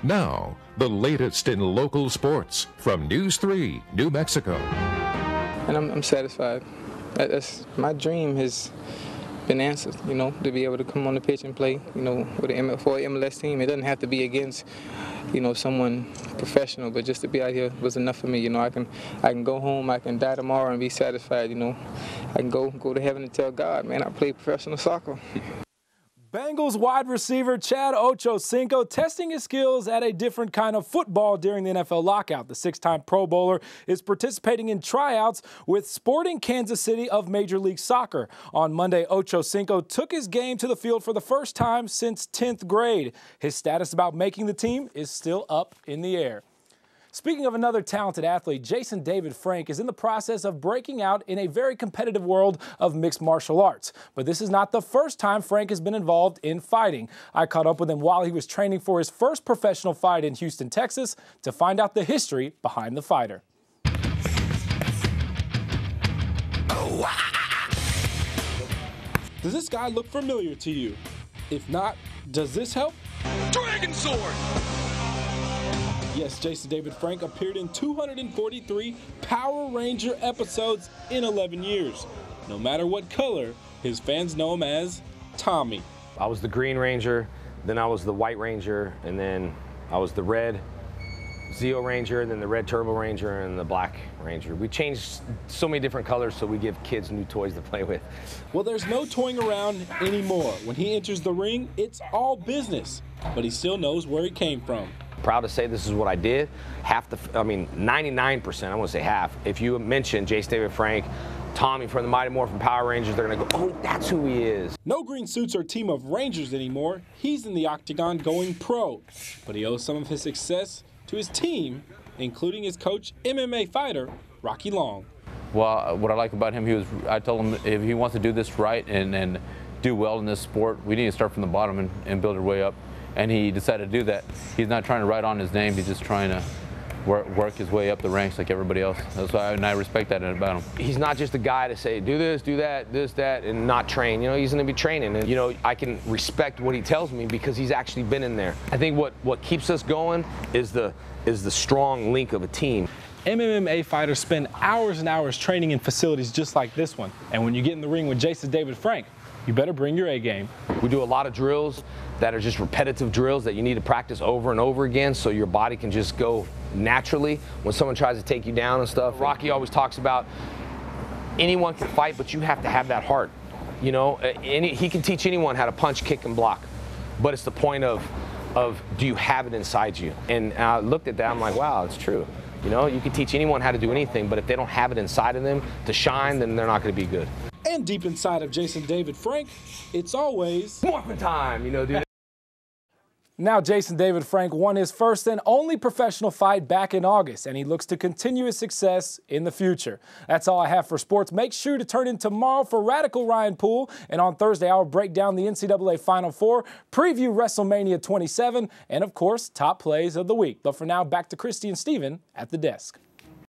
Now, the latest in local sports from News 3, New Mexico. And I'm satisfied. That's my dream has been answered, to be able to come on the pitch and play, for an MLS team. It doesn't have to be against, someone professional, but just to be out here was enough for me. I can go home, I can die tomorrow and be satisfied, I can go to heaven and tell God, man, I played professional soccer. Bengals wide receiver Chad Ochocinco testing his skills at a different kind of football during the NFL lockout. The six-time Pro Bowler is participating in tryouts with Sporting Kansas City of Major League Soccer. On Monday, Ochocinco took his game to the field for the first time since 10th grade. His status about making the team is still up in the air. Speaking of another talented athlete, Jason David Frank is in the process of breaking out in a very competitive world of mixed martial arts. But this is not the first time Frank has been involved in fighting. I caught up with him while he was training for his first professional fight in Houston, Texas, to find out the history behind the fighter. Does this guy look familiar to you? If not, does this help? Dragon Sword! Yes, Jason David Frank appeared in 243 Power Ranger episodes in 11 years. No matter what color, his fans know him as Tommy. I was the Green Ranger, then I was the White Ranger, and then I was the Red Zeo Ranger, then the Red Turbo Ranger, and the Black Ranger. We changed so many different colors so we give kids new toys to play with. Well, there's no toying around anymore. When he enters the ring, it's all business, but he still knows where he came from. Proud to say this is what I did. 99%, I won't say half. If you mention Jason David Frank, Tommy from the Mighty Morphin Power Rangers, they're gonna go, oh, that's who he is. No green suits or team of Rangers anymore. He's in the octagon going pro. But he owes some of his success to his team, including his coach, MMA fighter, Rocky Long. Well, what I like about him, I told him if he wants to do this right and do well in this sport, we need to start from the bottom and build our way up. And he decided to do that. He's not trying to write on his name. He's just trying to work his way up the ranks like everybody else. That's why I respect that about him. He's not just a guy to say, do this, do that, this, that, and not train. He's going to be training. And, I can respect what he tells me because he's actually been in there. I think what keeps us going is the strong link of a team. MMA fighters spend hours and hours training in facilities just like this one. And when you get in the ring with Jason David Frank, you better bring your A game. We do a lot of drills that are just repetitive drills that you need to practice over and over again so your body can just go naturally when someone tries to take you down and stuff. Rocky always talks about anyone can fight, but you have to have that heart. He can teach anyone how to punch, kick, and block. But it's the point of do you have it inside you? And I looked at that, I'm like, wow, it's true. You can teach anyone how to do anything, but if they don't have it inside of them to shine, then they're not going to be good. And deep inside of Jason David Frank, it's always morphin' time, dude. Now Jason David Frank won his first and only professional fight back in August, and he looks to continue his success in the future. That's all I have for sports. Make sure to turn in tomorrow for Radical Ryan Poole, and on Thursday I'll break down the NCAA Final Four, preview WrestleMania 27, and of course, top plays of the week. But for now, back to Christy and Steven at the desk.